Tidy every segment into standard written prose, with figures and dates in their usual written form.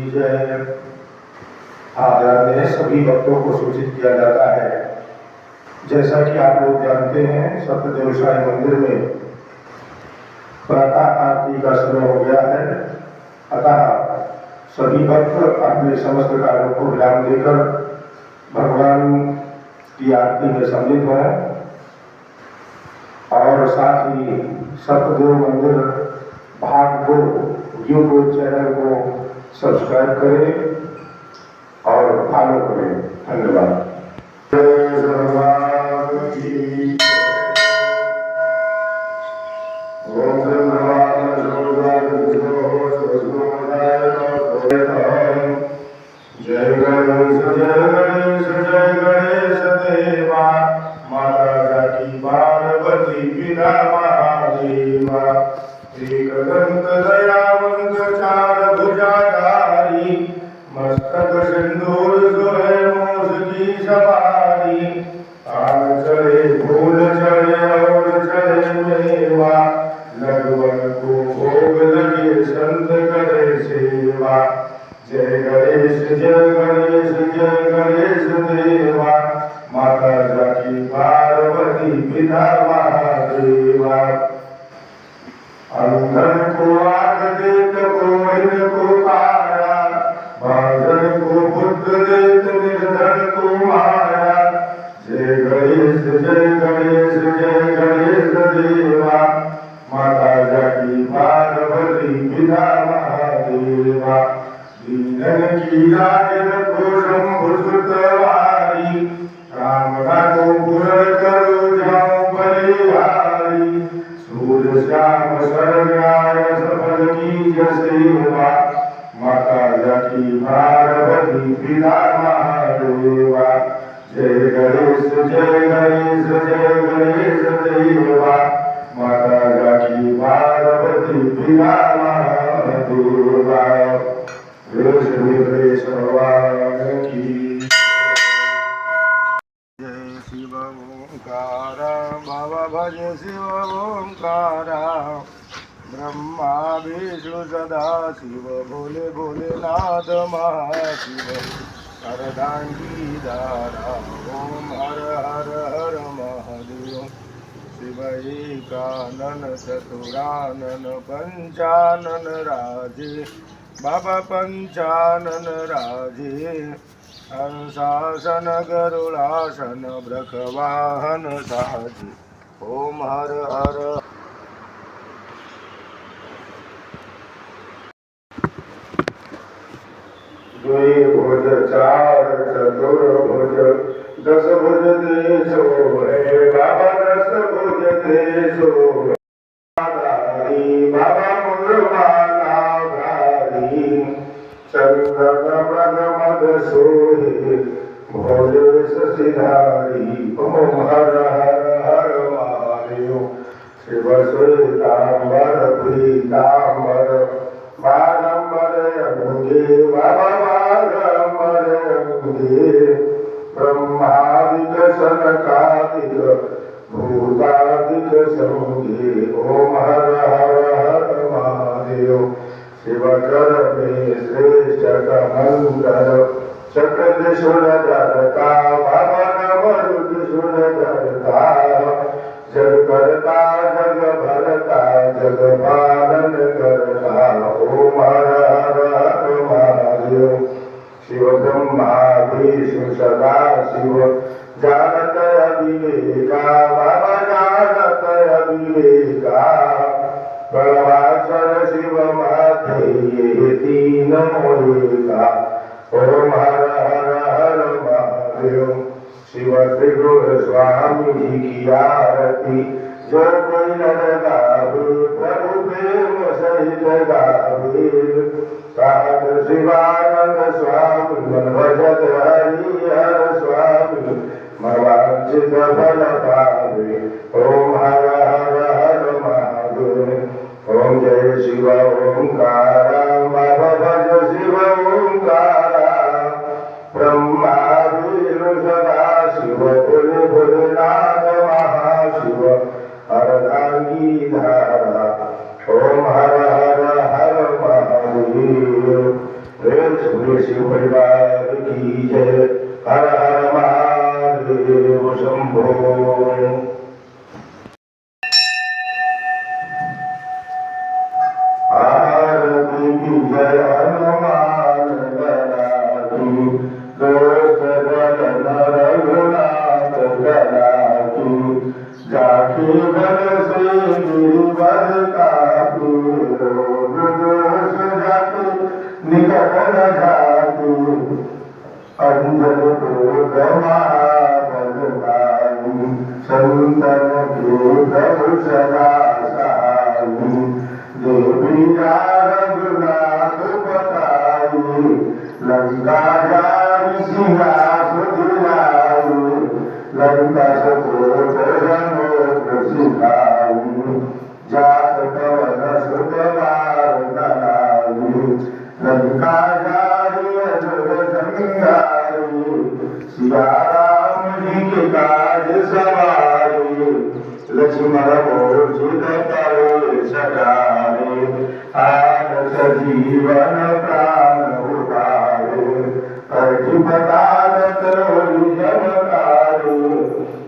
की जय। आदरणीय सभी भक्तों को सूचित किया जाता है, जैसा कि आप लोग जानते हैं, सत्यदेव साई मंदिर में प्रातः आरती का समय हो गया है। अतः सभी भक्त अपने समस्त कार्यों को विराम देकर भगवान की आरती में सम्मिलित हों और साथ ही सत्यदेव मंदिर भाग 2 यूट्यूब चैनल को सब्सक्राइब करें और फॉलो करें। धन्यवाद। जय गणेश जय गणेश देवा, माता जाकी पार्वती पिता महादेवा। एक दंत दयावंत चार भुजाधारी, मस्तक सिंदूर सोहे मूस की सवारी। तान चढ़े फूल चढ़े और चढ़े मेवा, लडुअन को भोग लगे संत करे सेवा। जय गणेश जय गणेश देवा, माता जाकी पार्वती पिता महादेवा। अंधन को आँख देत कोढ़िन को काया, बांझन को बुद्ध देत निर्धन को माया। जय गणेश देवा, माता जाकी पार्वती पिता महादेवा। दीनन की लाज रखो शंभु सुतवारी, कामना को पूर्ण करो जाऊं बलिहारी। सूर्य श्याम शरण्याय सफल की सेवा, माता जाकी पार्वती पिता महादेवा। जय गणेश देवा, माता जाकी पार्वती पिता महादेवा। भगवान की जय। शिव ओंकार बाबा भज शिव ओंकार, ब्रह्मा विष्णु सदा शिव भोले भोलेनाथ महाशिव। अर्धांगीधारा ओम हर हर हर महादेव। शिव एकानन चतुरानन पंचानन राजे, बाबा पंचानन राजे। हंसासन गरुड़ासन ब्रखवाहन साजे, ओम हर हर। द्वे भुज चार चतुर्भुज, दस भुज तेजो है बाबा, दस भुज तेजो। बाबा मुरबाला चंदन मद मद सोहे, भोले शशिधारी। ओम हर हर हर महादेव। शिव श्वेतांबर पीतांबर, बारंबर अंगे बाबा बारंबर अंगे। ब्रह्मादिक सनकादिक भूतादिक संगे, ओम हर हर हर महादेव। शिव कर में श्रेष्ठ कमंडल, चक्र त्रिशूल धरता बाबा मरुद शूल धरता। जग करता जग भरता, जग पालन करता, ओम हर हर हर महादेव। शिव ब्रह्मा विष्णु सदा शिव, जानत अविवेका बाबा जानत अविवेका। बलवाचर शिव माथे ये तीन मोहिका, ओम हर हर हर महादेव। शिव त्रिगुण स्वामी जी की आरती, जो कोई नर गावे प्रभु प्रेम सहित गावे। साध शिवानंद स्वामी मन भजत हरि हर स्वामी, मनवांछित फल पावे, ओम हर हर हर महादेव। ओम जय शिव ओंकार, बाबा भज शिव ओंकार। ब्रह्मा विष्णु सदा शिव भोले भोलेनाथ महाशिव। अर्धांगीधारा ओम हर हर हर महादेव। बोलिए शिव परिवार की जय। हर हर महादेव शंभो। आरती की जय हनुमान लला की, दोस्त दल रघुनाथ लला की, जाकी बल से गिरिवर कापी, रोग दोष जाकी निकट न जाकी, अंजन क्रोध महाबलशाली, संतन के प्रभु सदा सहाई, देवी रघुनाथ बताई, लंका जारी सिया सुधिलाई, लंका सकोट समुद्र सिखाई, जात कवन सुत बार नलाई, लंका जारी असुर संहारी, सिया राम जी के काज सवारी, लक्ष्मण मूर्छित परे सजाए, आन सजीवन प्राण उतारे, प्रतिपदान तोरि जमकारे,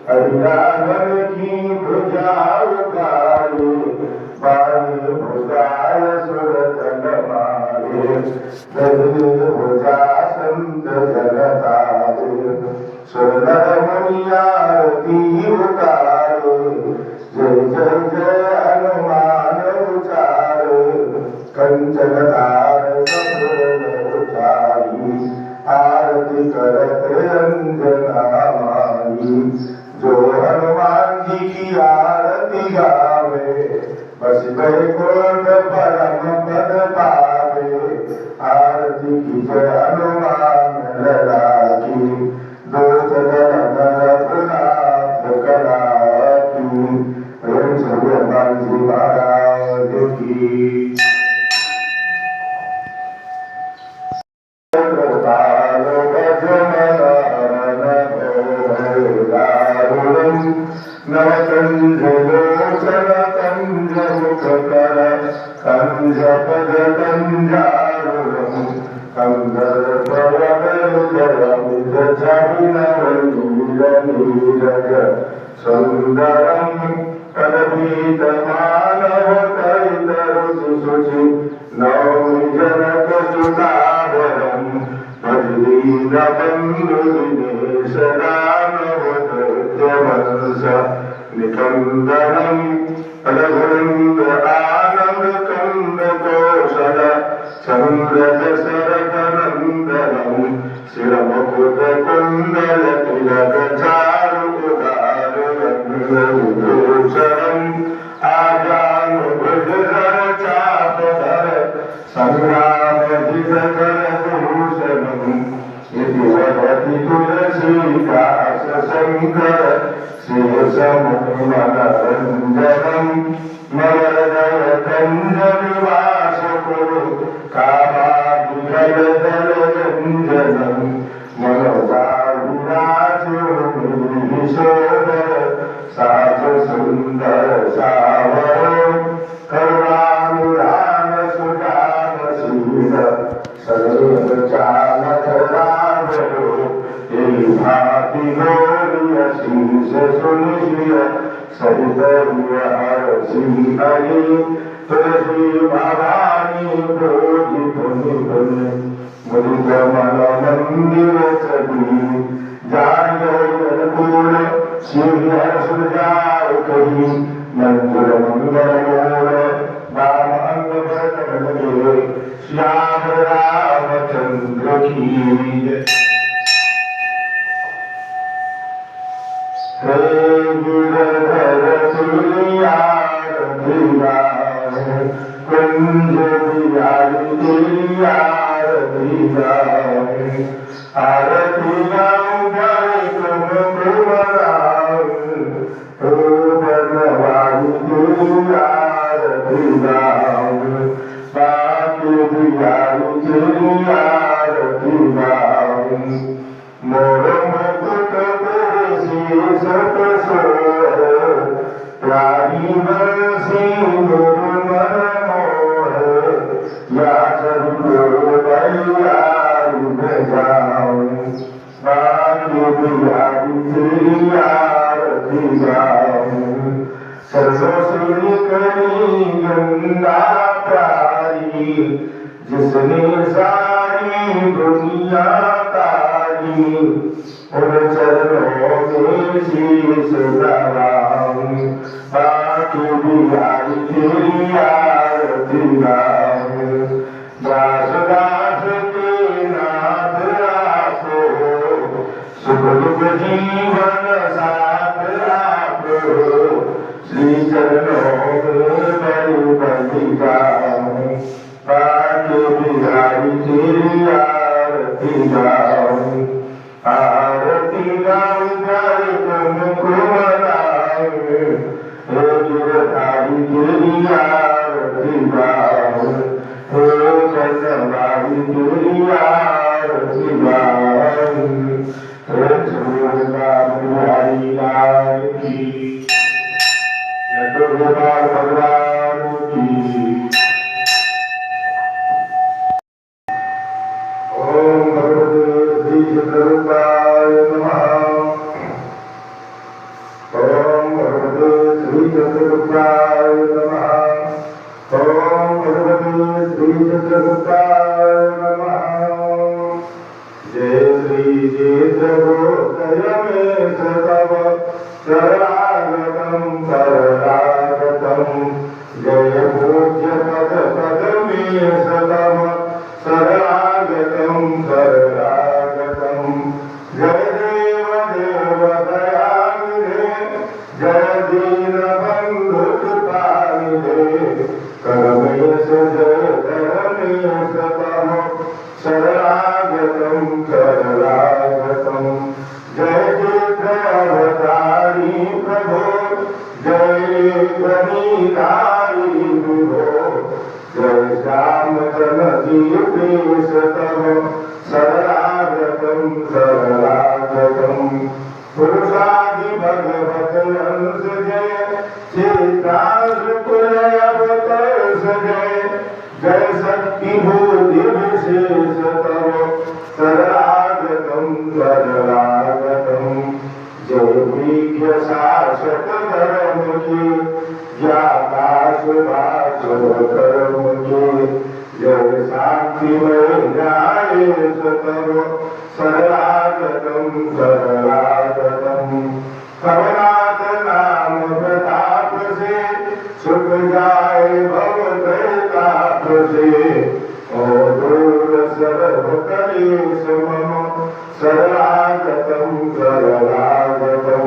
हरिराघव की भुजा उतारे, बाई भुजाय सुरतन मारे, दधि भुजा संत जन तारे, सुरनर मुनि आरती उतारे, जय जय जय हनुमान उचारे, कंचन तार कपूर उचारी, आरती करत अंजना माई, जो हनुमान जी की आरती गावे, बस वैकुंठ परम पद पावे, आरती की जय हनुमान लला की, दोस्त दल रघुनाथ कला की, प्रेम से हनुमान जी महाराज की। नवकंज लोचन कंज मुखकर, कंज पद कंजारुणं, कंदर्प जयमित छविनवनील नीरज सुंदरं, कलभीत मानव करितरुचि शुचि, नौमि जनक सुतावरं, भजदीन बंधु दिनेश दानवदत्तवंश, निकंदनं फलभृंग आनंद कंद कोशल, चंद्र दशरथ नंदनं, शिरमुकुट कुंडल तिलक चारु उदार रंगभूषणं, आजानुभुज चापधर, संग्राम जित करभूषणं, यदि वदति तुलसीदास शंकर, शेषमुखमनरञ्जनं, मलयजय कञ्जनिवास कुरु, कामादिजलदलरञ्जनं, मनोजाविराजोनिशोधर, साज सुन्दर सावर, करुणानुराग सुजानशील, सदैव चालक राघव, यही भाति गौरी शीश सुनिय, सहित हरषि हरि, तुलसी भवानी भोजि पुनि पुनि, मुदित मन मंदिर सती, जान अनुकूल शिव सुजाऊ कही, मंजुर मंगल मोर, राम अंग भरत लगे, श्याम रामचंद्र की जय। हे गिरधर तुलियारती गाए, कुंज बिहारी तुलियारती गाए, आरती गाऊं गाए तुम गुणगान, हे बनवारी तुलियारती गाऊं, बाकी बिहारी तुलियारती गाऊं, मोर मुकुट सत सोह, प्यारी बंसी निर्मल मोह, या चरित्र बलिहारी सरसों से निकली गंगा प्यारी, जिसने सारी दुनिया तारी, उन चरणों में शीश नवाऊं, बाकी बिहारी तेरी आरती गाऊं। दास दास के नाथ आपो, सुख दुख जीवन साथ आपो, श्री चरणों में बलि बलि गाऊं, बाकी बिहारी तेरी आरती गाऊं। आरती गाऊं कर तुमको मनाऊं, हे गिरधारी तेरी आरती गाऊं, हे चंद्रभागी तेरी आरती गाऊं। हे सूर्यकांत बिहारी लाल की, जय गोपाल भगवान की। ओम भगवते श्री चंद्ररूपाय नमः। ओम भगवते श्री चंद्ररूपाय नमः। ओम भगवते श्री चंद्ररूपाय नमः। जय श्री चेतगोदय में सतव शरणागतं शरणागतं, जय पूज्य पद पद में सतव शरणागतं शरणागतं, जय देव देव दयानिधे, जय दीन बंधु कृपानिधे, करमेश जय धर्मेश तव शरणागतं शरणागतं, जय चित्रावतारी प्रभो, जय प्रणीतारी विभो, जय श्याम जनजीवेश तव शरणागतं शरणागतं, पुरुषादि भगवत अंश जय, चेताशुकुल अवतर्ष जय, जय शक्ति बुद्धि विशेष तव शरणागतं शरणागतं, जय विज्ञ शाश्वत धर्म के, ज्ञाता शुभाशुभ कर्म के, जय शांतिमय न्यायेश तव शरणागतं शरणागतं, कमलात नाम प्रताप से, सुख जाए भव त्रैताप से, और दूर सर्व कलेश मम शरणागतं शरणागतं,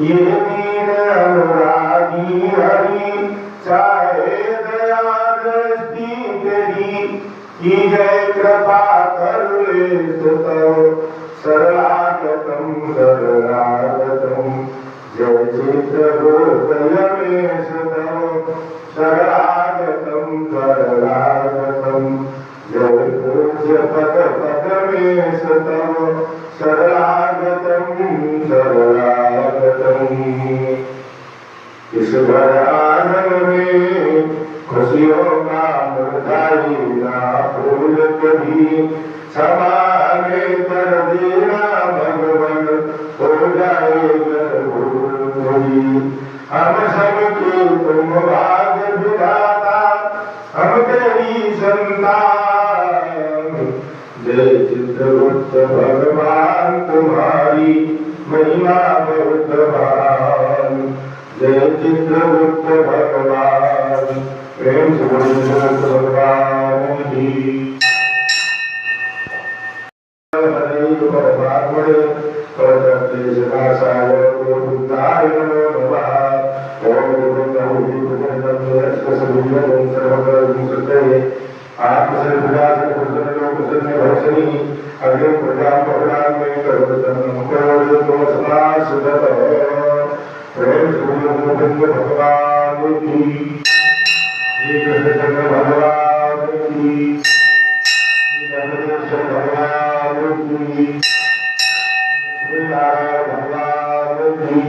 ये दीन अनुरागी हरि, चाहे दया दृष्टि तेरी, की जय कृपा करुणेश तव शरणागतं शरणागतं, जय चित्रगोदय में तव शरणागतं शरणागतं, जय पूज्य पद पद में तव शरणागतं शरणागतं। इस भर आंगन में खुशियों का मुरझाई ना फूल कभी, समाने कर देना भगवन, हो जाए गर्भुरी। हम सबके तुम भाग्य विधाता, हम तेरी संतान, जय चित्रगुप्त भगवान तुम्हारी महिमा बहुत महान, जय चित्रगुप्त भगवान, प्रेम से भगवान की। हरे परमात्मने परतत्ते सदासाय बुद्धाय नमो नमः। ओम गुरुर्ब्रह्मा गुरुर्विष्णुः गुरुर्देवो सर्वकर्मसुते, आत्मसर्वदास कुशललोकसन्ने भक्षणी, अग्रे प्रजां बहुलां मे कर्मसन्नं करोतु तो समासुदत। प्रेम से भगवान की, श्री कृष्ण भगवान की, श्री भगवान की, श्री नारायण भगवान की।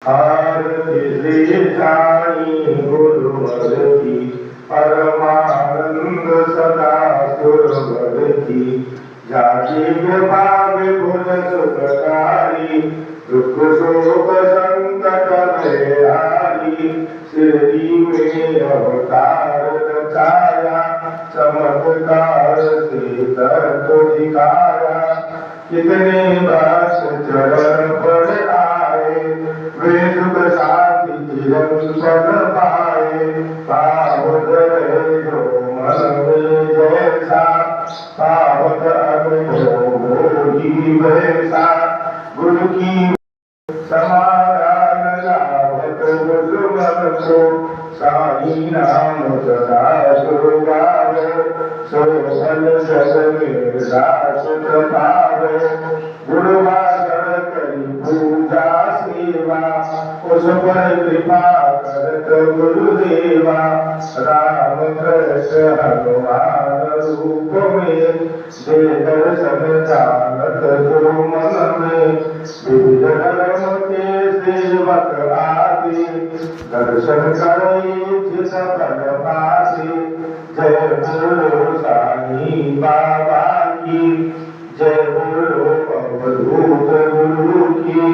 आरती श्री साई गुरुवर की, परमानंद सदा सुरवर की, जाती भावे गुण सुखकारी दुख शोक संकट में हारी शिरडी में अवतार छाया चमत्कार से तत्व दिखाया कितने बास चरण पर आए वे सुख शांति चिरंतन पाए पावत रहे जो मन में जैसा पावत अनुभोगी वैसा गुरु की समाधान लाभत मन को साई नाम सदा सुगावे सो फल सगले शाश्वत पावे गुरुवासर करी पूजा सेवा उस पर कृपा करत गुरुदेवा राम कृष्ण हनुमान रूप में दे दर्शन जानत जो मन में विविध धर्म के सेवक आदि दर्शन करे चित फल पासे जय बोलो साई बाबा की जय बोलो अवधूत गुरु की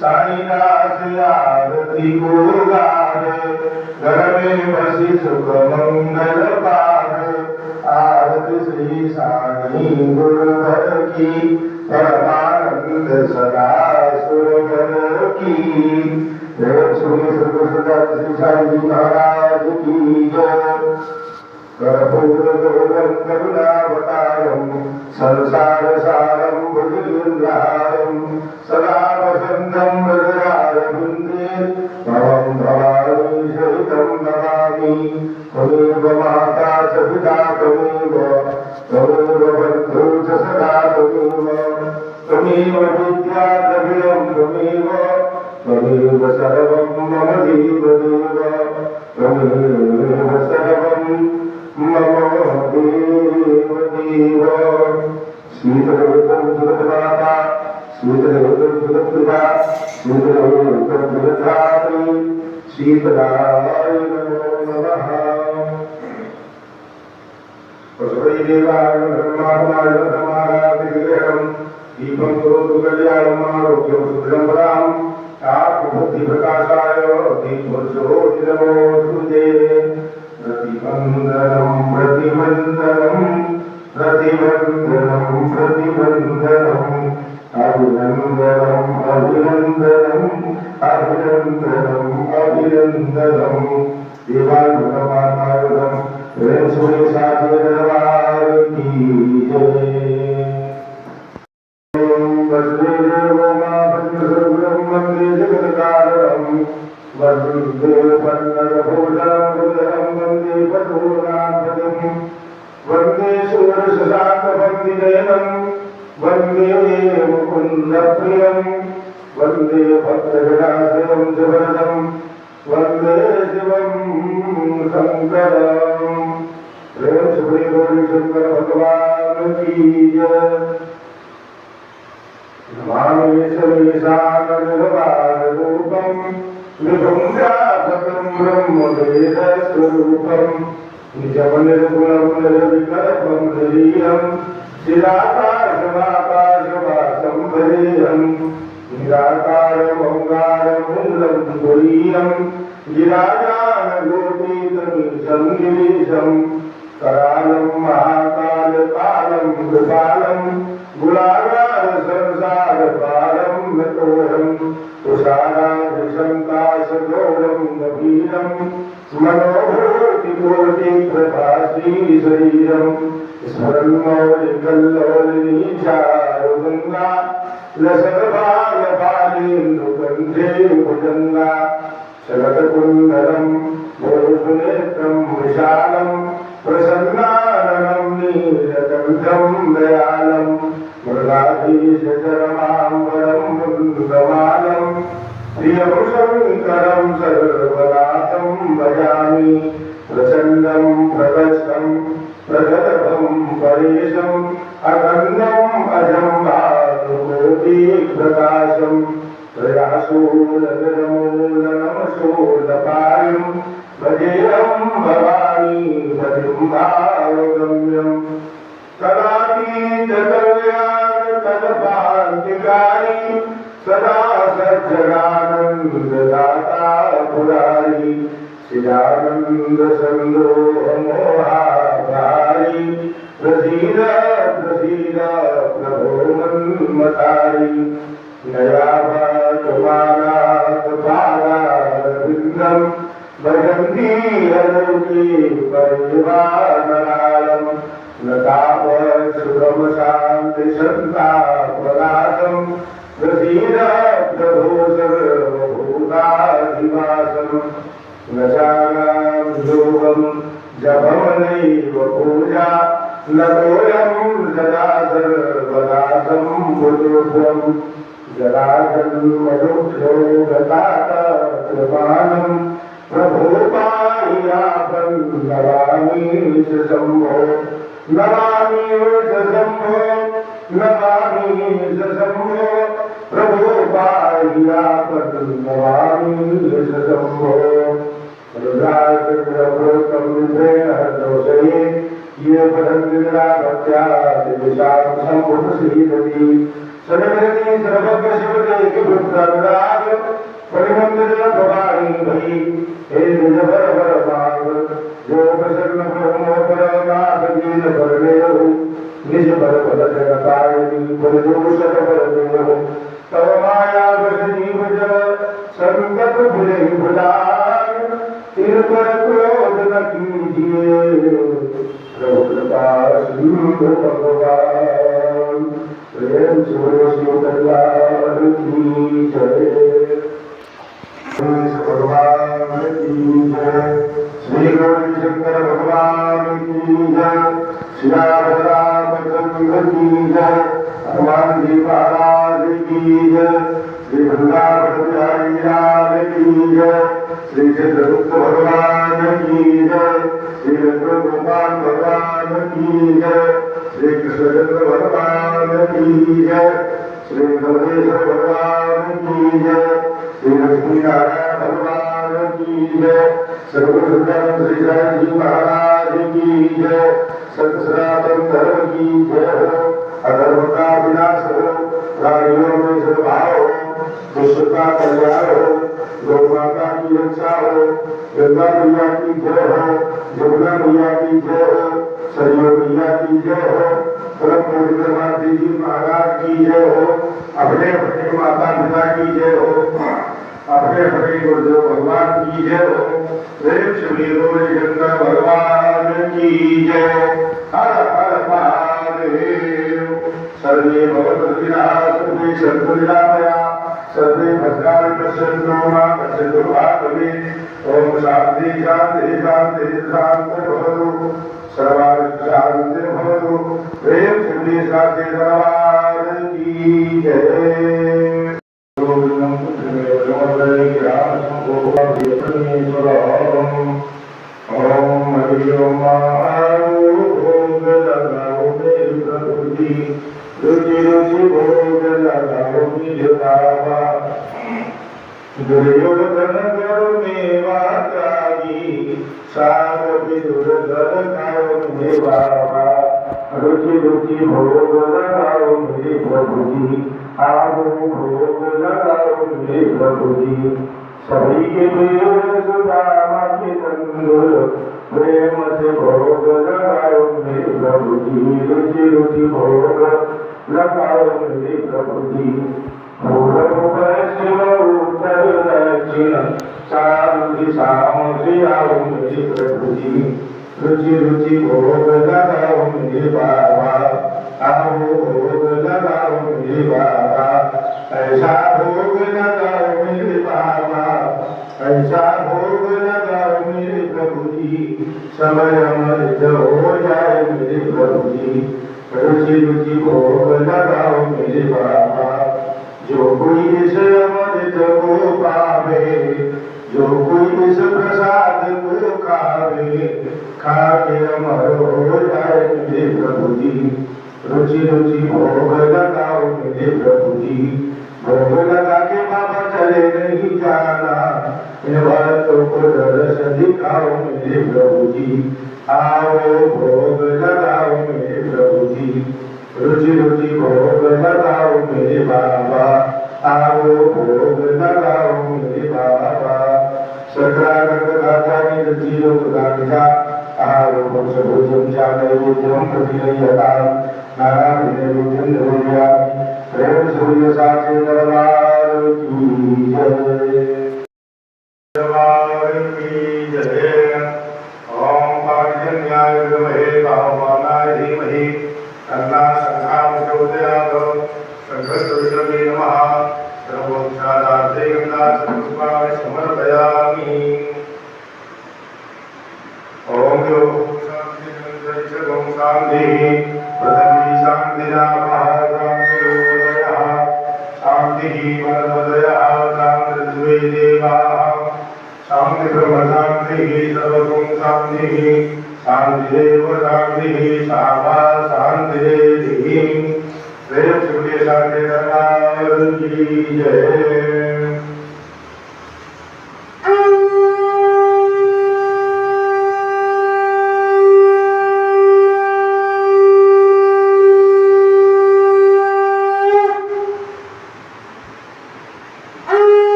साईनाथ आरती को गावे घर में बसी सुख मंगल पावे आरती श्री साई गुरुवर की परमानंद सदा सुरवर की जय श्री श्री साई महाराज की जय कर्पूरगौरं करुणावतारं संसार सारं भुजगेन्द्रहारं सदा वसन्तं हृदयारविन्दे भवं भवानी सहितं नमामि त्वमेव माता च पिता त्वमेव बन्धुः च सखा त्वमेव विद्या द्रविणं त्वमेव सर्वं मम देवदेव त्वमेव सर्वं मम देव देव शीतलोकं जगन्माता शीतलोकं जगत्पिता शीतलोकं जगद्धात्री शीतलाय नमो नमः वसुदेवाय ब्रह्मात्माय ब्रह्माराधिग्रहं दीपं करोतु कल्याणं आरोग्यं सुखसम्पदाम् आत्मबुद्धिप्रकाशाय दीपज्योति नमोऽस्तुते प्रतिबन्धनं प्रतिबन्धनं प्रतिबन्धनं प्रतिबन्धनं अभिनन्दनं अभिनन्दनं अभिनन्दनं अभिनन्दनं देवानुगमानायुधं प्रेम सुरे साधे दरबार की जय वसुदेवो मा सर्वं वन्दे जगत्कारणं वन्दे पन्नगभूषणं वन्दे पशूनां वन्दे शूरशशाकवन्दिनयनं वन्दे मुकुन्दप्रियं वन्दे भक्तजनाश्रयं जगदं वन्दे शिवं शङ्करं प्रेम श्री गौरीशंकर भगवान की जय नमामि सर्वेशाननिर्वाणरूपं विभुं व्यापकं ब्रह्मवेदस्वरूपं निजमनिर्गुणं निर्विकल्पं निरीयं चिराकाशमाकाशवासं भजेऽहं निराकारमोङ्कारमूलं तुरीयं गिराजानगोपीतमीशं गिरीशं करालं महाकालकालं कृपालं गुणागार संसार पारं नतोऽहं तुषारादिशङ्काशगौरं गभीरं मनोभूतिकोटिप्रभासी शरीरं स्मरन्मौलिकल्लोलिनीचारुगङ्गा लसद्भागपालेन्दुकण्ठे भुजङ्गा शरत्कुण्डलं भोषुनेत्रं विशालं प्रसन्नाननं नीलकण्ठं दयालं मृगाधीशचरमाम्बरं मुन्दमालं प्रियं शङ्करं सर्वनाथं भजामि प्रचण्डं प्रकष्टं प्रगल्भं परेशम् अखण्डम् अजं भानुकोटिप्रकाशं प्रयासोलनमूलनमशोलपायं भजेऽहं भवानी पतिं भावगम्यम् तदातीत कल्याण तदपांतिकारी सदा सज्जनानंद दाता पुरारी चिदानंद संदोह मोहाधारी प्रसीद प्रसीद प्रभो मन्मतारी नयाभातमानाथ पादारविन्दं भजन्ति अलौकी परिवारनालम् नतापसुरम शान्ति सन्तापनाशं प्रसीद प्रभो सर्वभूताधिवासम् न चागां योगं जपमनैव पूजा न तोयं सदा सर्वदा सम्बुद्धं जराजन्मदुःखो गतातकृपानं प्रभो पायापं नमामि च शम्भो नमामि च शम्भो नमामि च शम्भो प्रभो पायापं नमामि च शम्भो रुद्राग्रभूतं दोषये ये पदंगिरा भक्त्या दिशां सम्भुश्रीदति सर्वगति सर्वज्ञ शिवदेव भक्तराग परिमंदिर भवानी भई हे निज भर भर मांग जो प्रसन्न ब्रह्मोपर नाथ दीन भरदेव निज भर पद जगतारिणी पर दोष भरदेव तव माया वश जीव जन संकट भुले भुलान तिर पर क्रोध न कीजिए प्रभु कृपा सिंधु भगवान प्रेम से शिव कल्याण की जय भगवान की जय श्री गौरी शंकर भगवान की जय श्री रामचंद्र की जय हनुमान जी महाराज की जय श्री वृंदावन बिहारी लाल की जय श्री चित्रगुप्त भगवान की जय श्री गोपाल भगवान की जय श्री कृष्णचंद्र भगवान की जय श्री गणेश्वर भगवान की जय श्री लक्ष्मी नारायण भगवान की जय सर्वसुंदर श्री साई जी महाराज की जय सत्य सनातन धर्म की जय हो अधर्म का विनाश हो प्राणियों में सद्भाव हो विश्व का कल्याण हो गौ माता की रक्षा हो गंगा मैया की जय हो यमुना मैया की जय हो सरयू मैया की जय हो परम पवित्र माता जी महाराज की जय हो अपने अपने माता पिता की जय हो अपने अपने गुरुदेव भगवान की जय हो प्रेम श्री गौरी शंकर भगवान की जय हर हर महादेव सर्वे भवन्तु सर्वे सन्तु निरामया सर्वे भद्राणि पश्यन्तु मा पश्यन्तु भागवे ओम शांति शांति शांति शांति भवतु सर्वाणि शांति भवतु प्रेम श्री शांति भगवान की जय ओम हरिओम भोग लगाओ मेरे प्रभु जी रुचि रुचि भोग लगाओ मेरे बाबा दुर्योधन घर में वाचागी साग विदुर घर खाओ मेरे बाबा रुचि रुचि भोग लगाओ मेरे प्रभु जी आओ भोग लगाओ मेरे प्रभु जी सभी के प्रिय सुदामा के तंदुर प्रेम से भोग लगाओ मेरे प्रभु जी रुचि रुचि भोग लगाओ मेरे प्रभु जी पूर्व पश्चिम उत्तर दक्षिण चारों दिशाओं से आओ मेरे प्रभु जी रुचि रुचि भोग लगाओ मेरे बाबा आओ भोग लगाओ मेरे बाबा ऐसा भोग लगाओ मेरे बाबा ऐसा भोग लगाओ मेरे प्रभु जी समय अमृत हो जाए मेरे प्रभु जी रुचि रुचि भोग लगाओ मेरे बाबा जो कोई इस अमृत को पावे जो कोई इस प्रसाद को खावे खाके अमर हो जाए मेरे प्रभु जी रुचि रुचि भोग लगाओ मेरे प्रभु जी भोग लगा के बाबा चले नहीं जाना इन बातों को दर्श दिखाओ मेरे प्रभु जी आओ भोग लगाओ मेरे प्रभु जी रुचि रुचि भोग लगाओ मेरे बाबा, आओ भोग लगाओ मेरे बाबा। सकरा रंग गाता निरति लोक गांजा, आओ वंश भोजन नैवेद्यम प्रतिनयताम, नाना नैवेद्यम निवेदयामि। प्रेम सूर्य साक्षी दरबार की जय। दरबार की जय। ओम पार्जन्याय विद्महे भावनाय धीमहि तन्ना शंखां प्रचोदयात्। शंखस्वरूपे नमः। सर्वोच्चारार्थे गंगाचक्रुष्पाणि समर्पयामि। ओम शांति शांति पृथ्वी शांतिरापः शांतिरोदयः शांतिः वनोदयः शांतिर्द्वे देवाः शांति ब्रह्म शांतिः सर्वगुण शांतिः शांतिरेव शांतिः सामा शांतिरेधि। प्रेम सूर्य शांति दरबार की जय।